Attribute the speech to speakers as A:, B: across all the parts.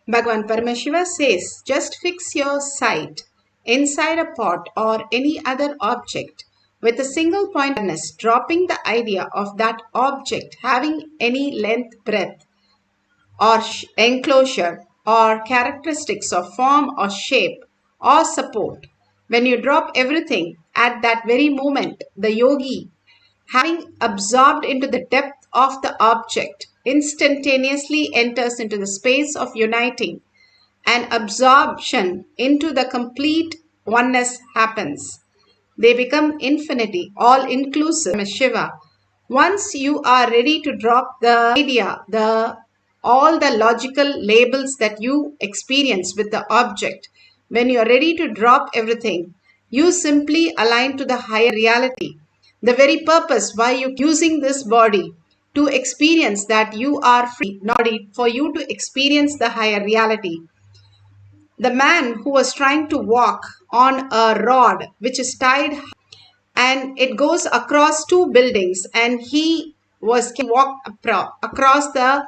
A: Bhagavan Paramashiva says, just fix your sight inside a pot or any other object with a single pointedness, dropping the idea of that object having any length, breadth, or enclosure, or characteristics of form or shape or support. When you drop everything at that very moment, the yogi, having absorbed into the depth of the object, instantaneously enters into the space of uniting, and absorption into the complete oneness happens. They become infinity, all inclusive, Shiva. Once you are ready to drop the idea, all the logical labels that you experience with the object, when you are ready to drop everything, you simply align to the higher reality. The very purpose why you using this body to experience that you are free, not for you to experience the higher reality. The man who was trying to walk on a rod which is tied and it goes across two buildings, and he was walked across the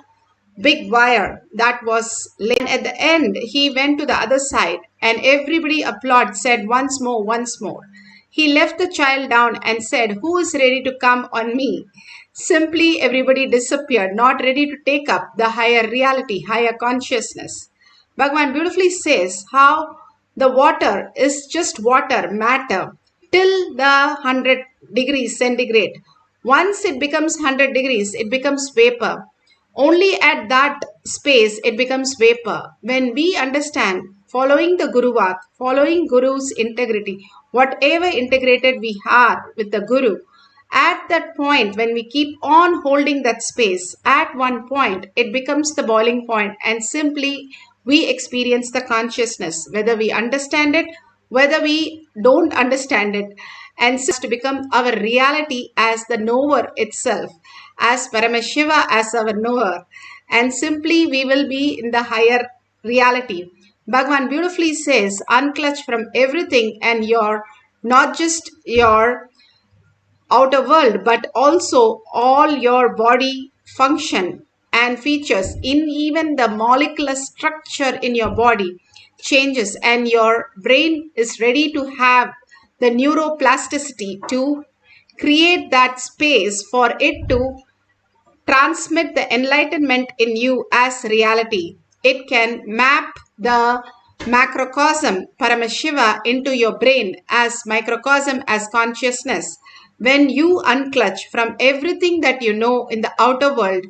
A: big wire that was laid. At the end he went to the other side and everybody applauded, said once more, once more. He left the child down and said, who is ready to come on me? Simply everybody disappeared, not ready to take up the higher reality, higher consciousness. Bhagavan beautifully says how the water is just water, matter, till the 100 degrees centigrade. Once it becomes 100 degrees, it becomes vapor. Only at that space it becomes vapor. When we understand, following the Guru Vak, following Guru's integrity, whatever integrated we are with the Guru, at that point, when we keep on holding that space, at one point, it becomes the boiling point, and simply we experience the consciousness, whether we understand it, whether we don't understand it, and to become our reality as the knower itself, as Paramashiva as our knower, and simply we will be in the higher reality. Bhagavan beautifully says, unclutch from everything and your, not just your outer world, but also all your body function and features, in even the molecular structure in your body changes, and your brain is ready to have the neuroplasticity to create that space for it to transmit the enlightenment in you as reality. It can map the macrocosm Paramashiva into your brain as microcosm, as consciousness. When you unclutch from everything that you know in the outer world,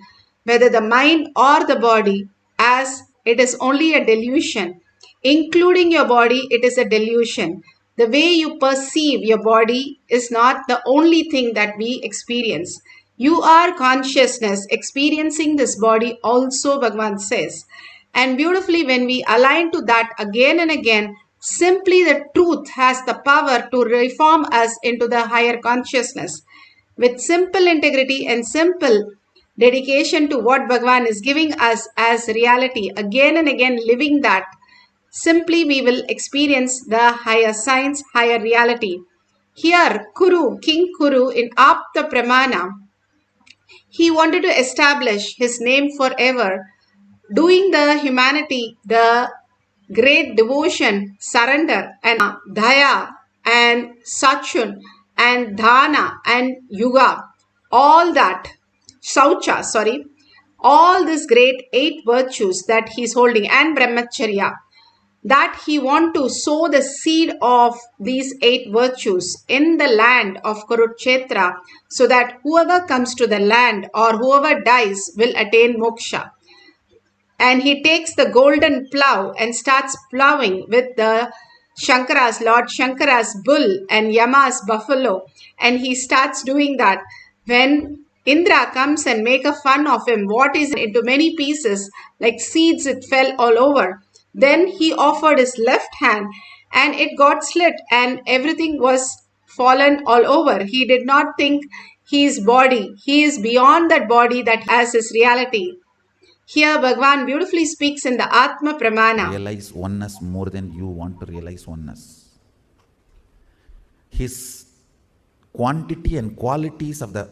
A: whether the mind or the body, as it is only a delusion, including your body, it is a delusion. The way you perceive your body is not the only thing that we experience. You are consciousness experiencing this body also, Bhagavan says. And beautifully, when we align to that again and again, simply the truth has the power to reform us into the higher consciousness. With simple integrity and simple dedication to what Bhagavan is giving us as reality, again and again living that, simply we will experience the higher science, higher reality. Here, Kuru, King Kuru in Apta Pramana, he wanted to establish his name forever, doing the humanity the great devotion, surrender, and daya, and sachun, and dhana, and yuga, all that, saucha, all these great 8 virtues that he is holding, and brahmacharya, that he want to sow the seed of these 8 virtues in the land of Kurukshetra, so that whoever comes to the land or whoever dies will attain moksha. And he takes the golden plow and starts plowing with the Shankara's, Lord Shankara's bull and Yama's buffalo. And he starts doing that. When Indra comes and make a fun of him, what is into many pieces, like seeds it fell all over. Then he offered his left hand and it got slit and everything was fallen all over. He did not think he is body. He is beyond that body that has his reality. Here Bhagavan beautifully speaks in the Atma Pramana.
B: Realize oneness more than you want to realize oneness. His quantity and qualities of the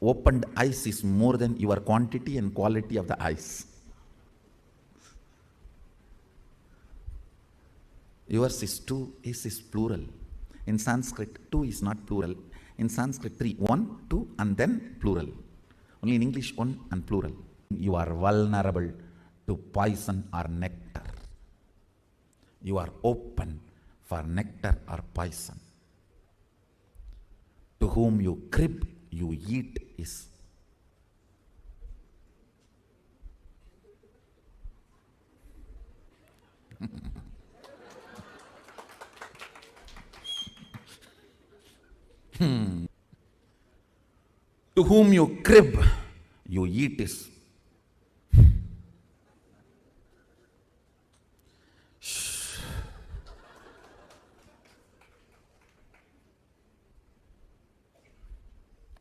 B: opened eyes is more than your quantity and quality of the eyes. Yours is two, his is plural. In Sanskrit, two is not plural. In Sanskrit, three, one, two, and then plural. Only in English, one and plural. You are vulnerable to poison or nectar. You are open for nectar or poison. To whom you crib, you eat is. To whom you crib, you eat is.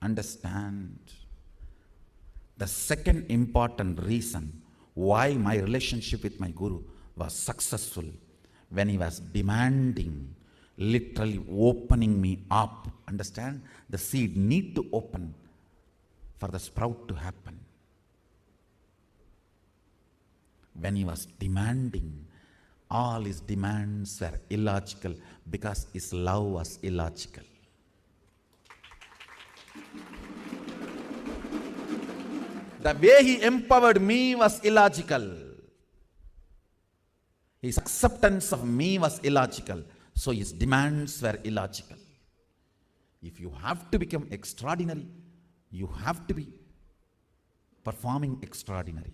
B: Understand. The second important reason why my relationship with my Guru was successful, when he was demanding, literally opening me up. Understand? The seed need to open for the sprout to happen. When he was demanding, all his demands were illogical because his love was illogical. The way he empowered me was illogical. His acceptance of me was illogical. So his demands were illogical. If you have to become extraordinary, you have to be performing extraordinary.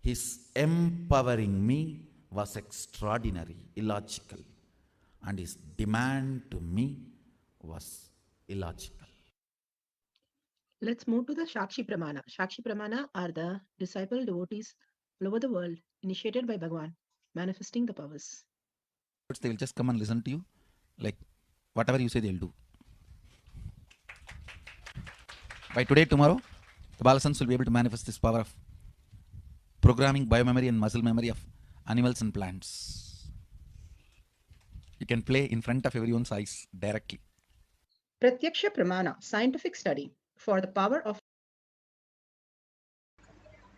B: His empowering me was extraordinary, illogical. And his demand to me was illogical.
C: Let's move to the Shakshi Pramana. Shakshi Pramana are the disciple devotees all over the world, initiated by Bhagavan, manifesting the powers.
B: They will just come and listen to you, like whatever you say they'll do. By today, tomorrow, the Balasans will be able to manifest this power of programming biomemory and muscle memory of animals and plants. You can play in front of everyone's eyes directly.
C: Pratyaksha Pramana, scientific study for the power of.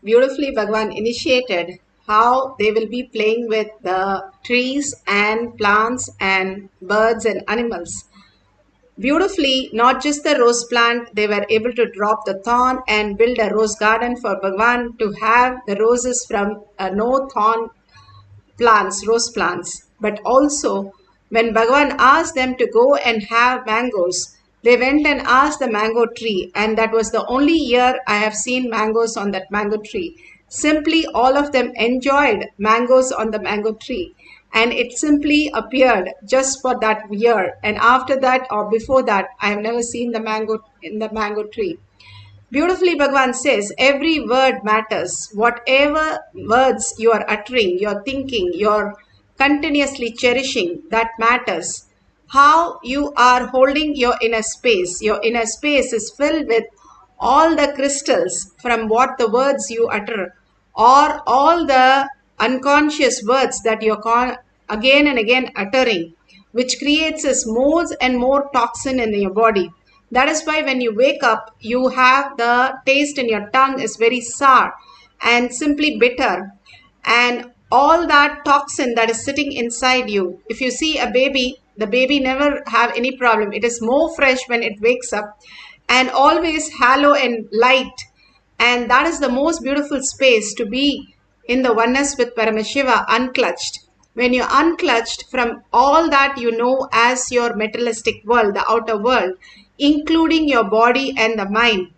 A: Beautifully, Bhagavan initiated how they will be playing with the trees and plants and birds and animals. Beautifully, not just the rose plant, they were able to drop the thorn and build a rose garden for Bhagavan to have the roses from no thorn plants, rose plants. But also, when Bhagavan asked them to go and have mangoes, they went and asked the mango tree, and that was the only year I have seen mangoes on that mango tree. Simply, all of them enjoyed mangoes on the mango tree, and it simply appeared just for that year. And after that, or before that, I have never seen the mango in the mango tree. Beautifully, Bhagavan says every word matters. Whatever words you are uttering, you're thinking, you're continuously cherishing, that matters. How you are holding your inner space. Your inner space is filled with all the crystals from what the words you utter, or all the unconscious words that you're again and again uttering, which creates us more and more toxin in your body. That is why when you wake up, you have the taste in your tongue is very sour and simply bitter. And all that toxin that is sitting inside you, if you see a baby, the baby never have any problem. It is more fresh when it wakes up and always halo and light. And that is the most beautiful space to be in the oneness with Paramashiva, unclutched. When you're unclutched from all that you know as your materialistic world, the outer world, including your body and the mind,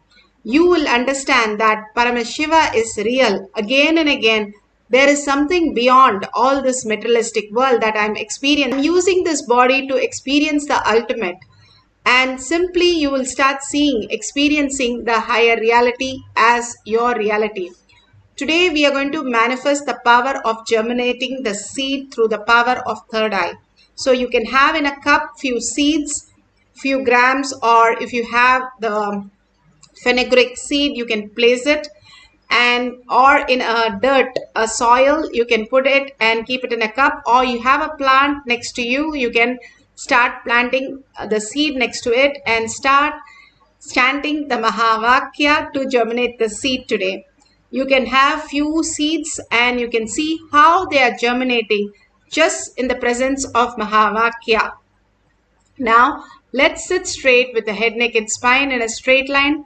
A: you will understand that Paramashiva is real. Again and again, there is something beyond all this materialistic world that I'm experiencing. I'm using this body to experience the ultimate. And simply you will start seeing, experiencing the higher reality as your reality. Today we are going to manifest the power of germinating the seed through the power of third eye. So you can have in a cup few seeds, few grams, or if you have the fenugreek seed, you can place it, and or in a dirt, a soil, you can put it and keep it in a cup, or you have a plant next to you, you can start planting the seed next to it and start chanting the Mahavakya to germinate the seed today. You can have few seeds and you can see how they are germinating just in the presence of Mahavakya. Now, let's sit straight with the head, neck and spine in a straight line.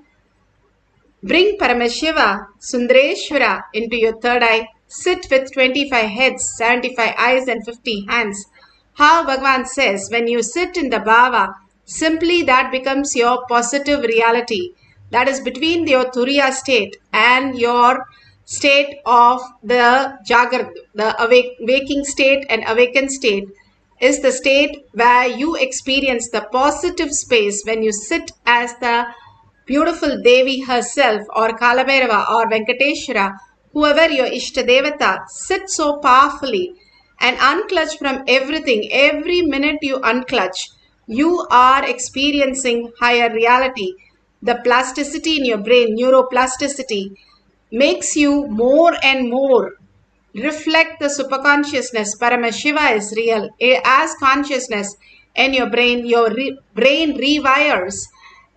A: Bring Paramashiva, Sundareshwara into your third eye. Sit with 25 heads, 75 eyes and 50 hands. How Bhagavan says, when you sit in the bhava, simply that becomes your positive reality. That is between your Turiya state and your state of the Jagrad, the waking state and awakened state, is the state where you experience the positive space when you sit as the beautiful Devi herself or Kalabhairava or Venkateshwara, whoever your Ishtadevata, sit so powerfully and unclutch from everything. Every minute you unclutch, you are experiencing higher reality. The plasticity in your brain, neuroplasticity, makes you more and more reflect the superconsciousness. Paramashiva is real. As consciousness in your brain, your brain rewires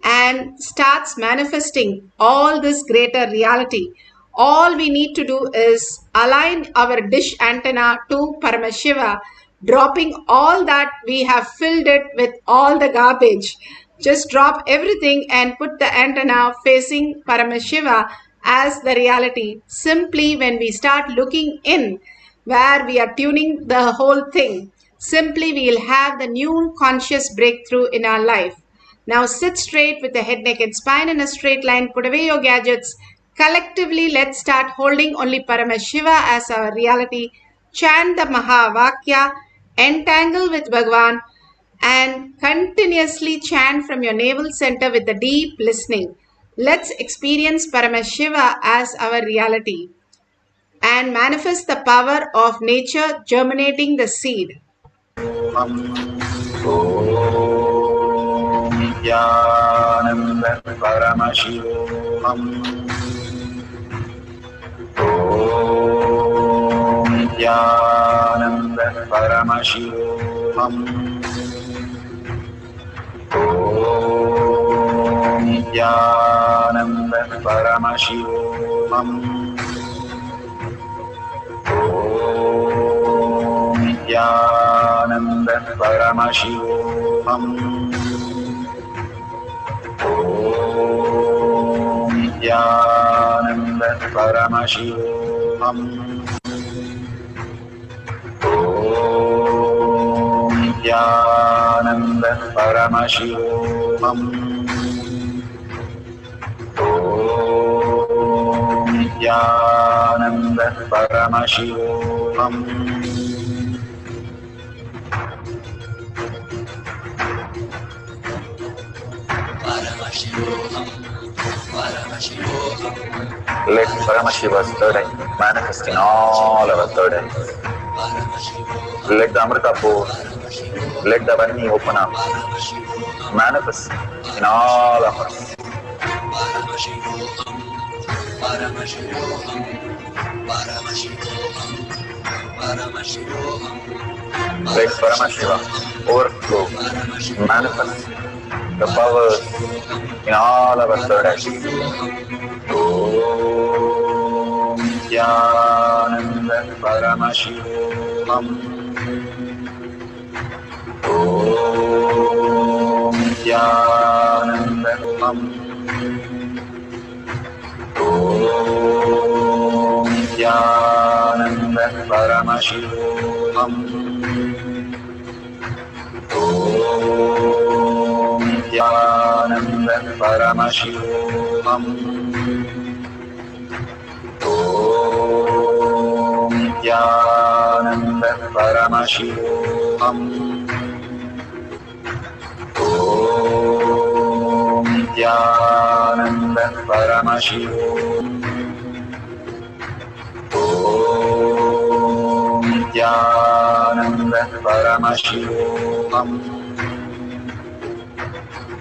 A: and starts manifesting all this greater reality. All we need to do is align our dish antenna to Paramashiva, dropping all that we have filled it with all the garbage. Just drop everything and put the antenna facing Paramashiva as the reality. Simply when we start looking in, where we are tuning the whole thing, simply we will have the new conscious breakthrough in our life. Now sit straight with the head, neck and spine in a straight line. Put away your gadgets. Collectively, let's start holding only Paramashiva as our reality. Chant the Mahavakya. Entangle with Bhagavan. And continuously chant from your navel center with the deep listening. Let's experience Paramashiva as our reality and manifest the power of nature germinating the seed.
D: Nithyananda Paramashivoham. Nithyananda Paramashivoham. Nithyananda Paramashivoham. Nithyananda Paramashivoham. Nithyananda Paramashivoham. Nithyananda Paramashivoham. Nithyananda Paramashivoham. Let Paramashiva's third eye manifest in all our third eyes. Let the Amrita pour, let the Varni open up, manifest in all of us. Let Paramashiva overflow, manifest the powers in all our third eyes. Om Nithyananda Paramashivoham. Om Nithyananda Om Nithyananda Paramashivoham. Om Nithyananda Paramashivoham. Om Nithyananda Paramashivoham. Om Nithyananda Paramashivoham. Om Nithyananda Paramashivoham.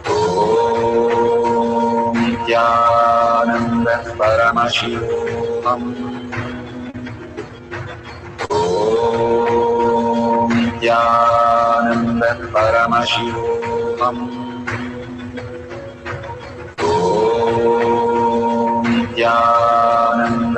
D: Om Nithyananda Paramashivoham. Om Nithyananda Paramashivoham. Om Nithyananda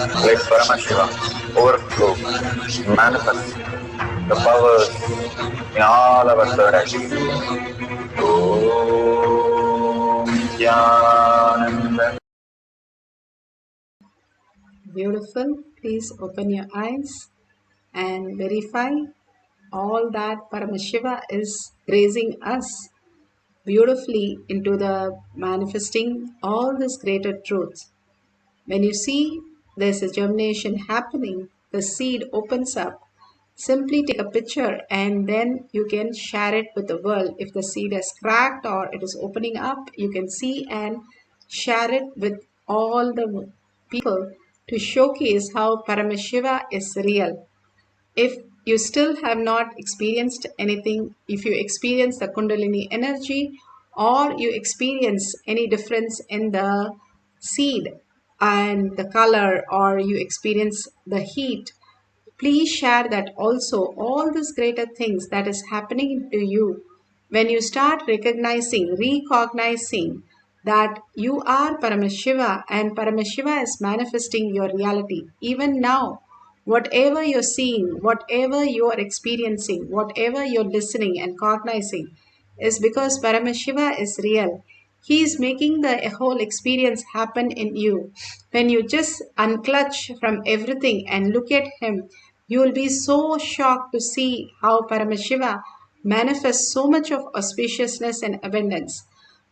D: Let Paramashiva overflow, manifest the powers in all our third eyes. Om Nithyananda.
A: Beautiful. Please open your eyes and verify all that Paramashiva is raising us beautifully into the manifesting all this greater truth. When you see there's a germination happening, the seed opens up. Simply take a picture and then you can share it with the world. If the seed has cracked or it is opening up, you can see and share it with all the people to showcase how Paramashiva is real. If you still have not experienced anything, if you experience the Kundalini energy or you experience any difference in the seed and the color, or you experience the heat, please share that also. All these greater things that is happening to you when you start recognizing that you are Paramashiva and Paramashiva is manifesting your reality. Even now, whatever you're seeing, whatever you are experiencing, whatever you're listening and cognizing is because Paramashiva is real. He is making the whole experience happen in you. When you just unclutch from everything and look at him, you will be so shocked to see how Paramashiva manifests so much of auspiciousness and abundance.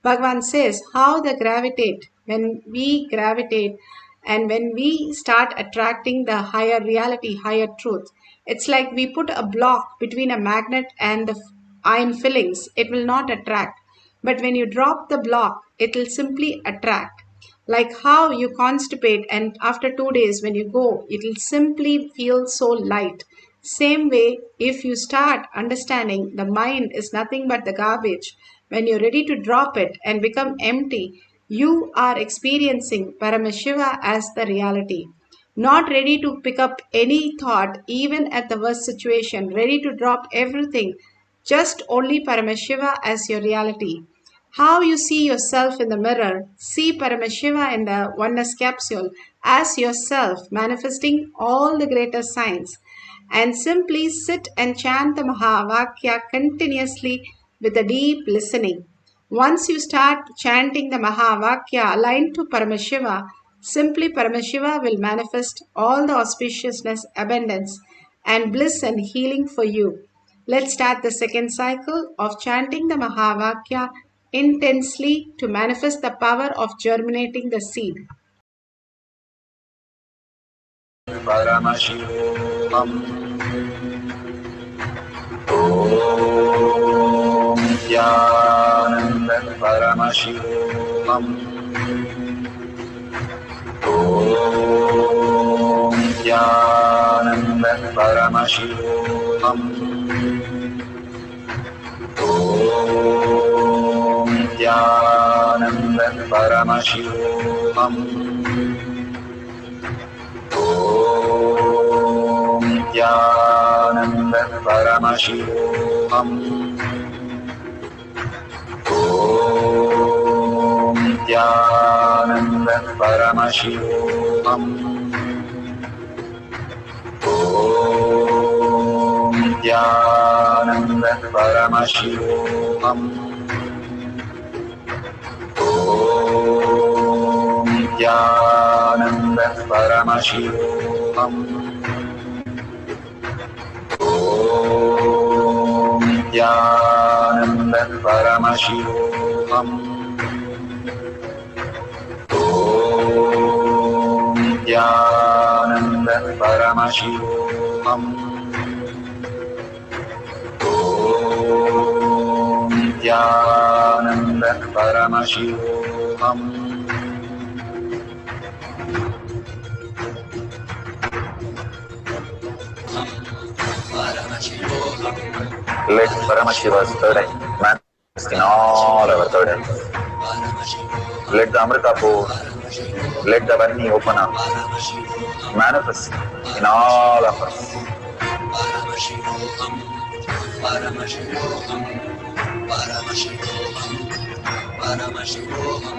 A: Bhagavan says how when we gravitate and when we start attracting the higher reality, higher truth, it's like we put a block between a magnet and the iron fillings. It will not attract. But when you drop the block, it will simply attract. Like how you constipate and after 2 days when you go, it will simply feel so light. Same way, if you start understanding the mind is nothing but the garbage, when you're ready to drop it and become empty, you are experiencing Paramashiva as the reality. Not ready to pick up any thought, even at the worst situation, ready to drop everything, just only Paramashiva as your reality. How you see yourself in the mirror, see Paramashiva in the oneness capsule as yourself, manifesting all the greater signs, and simply sit and chant the Mahavakya continuously with a deep listening. Once you start chanting the Mahavakya aligned to Paramashiva, simply Paramashiva will manifest all the auspiciousness, abundance, and bliss and healing for you. Let's start the second cycle of chanting the Mahavakya intensely to manifest the power of germinating the seed.
D: Paramashivoham. Om Nithyananda Paramashivam. Om Nithyananda Paramashivam. Om Nithyananda Paramashivam. Om Nithyananda Paramashivoham. Om Nithyananda Paramashivoham. Om Nithyananda Paramashivoham. Om Nithyananda Paramashivoham. Om Nithyananda Paramashivoham. Om Nithyananda Paramashivoham. Om Nithyananda Paramashivoham. Let Paramashiva's third eye manifest in all our third eyes. Let the Amrita pour, let the Varni open up, manifest in all of us.
E: Paramashivoham, Paramashivoham, Paramashivoham, Paramashivoham,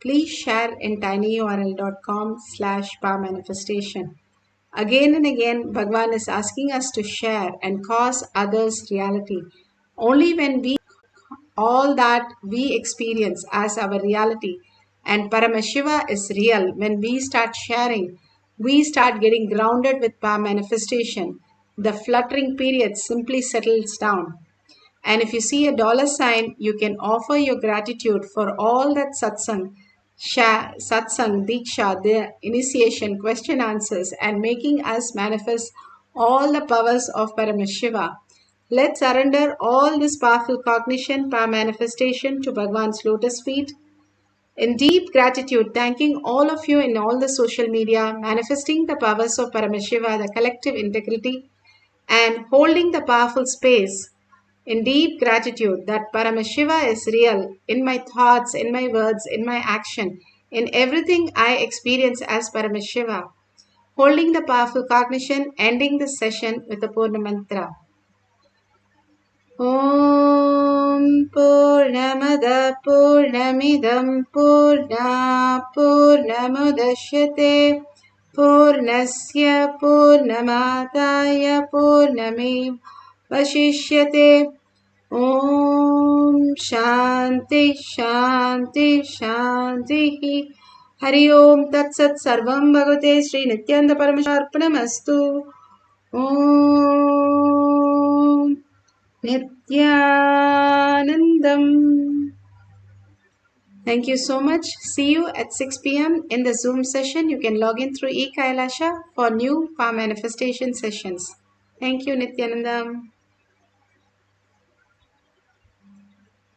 A: please share in tinyurl.com/powermanifestation. Again and again, Bhagavan is asking us to share and cause others reality. Only when we all that we experience as our reality and Paramashiva is real, when we start sharing, we start getting grounded with power manifestation. The fluttering period simply settles down. And if you see a dollar sign, you can offer your gratitude for all that satsang, diksha, the initiation, question answers, and making us manifest all the powers of Paramashiva. Let's surrender all this powerful cognition, power manifestation to Bhagwan's lotus feet. In deep gratitude, thanking all of you in all the social media, manifesting the powers of Paramashiva, the collective integrity, and holding the powerful space in deep gratitude that Paramashiva is real in my thoughts, in my words, in my action, in everything I experience as Paramashiva. Holding the powerful cognition, ending this session with the Purna Mantra. Om Purnamada Purnamidam Purna Purnamudashyate Purnasya Purnamadaya Purnamev Vashishyate. Om Shanti Shanti Shanti. Hari Om Tat Sat Sarvam Bhagavate Sri Nithyananda Paramashivoham. Om Nithyanandam. Thank you so much. See you at 6 p.m. in the Zoom session. You can log in through eKailasha for new power manifestation sessions. Thank you, Nithyanandam.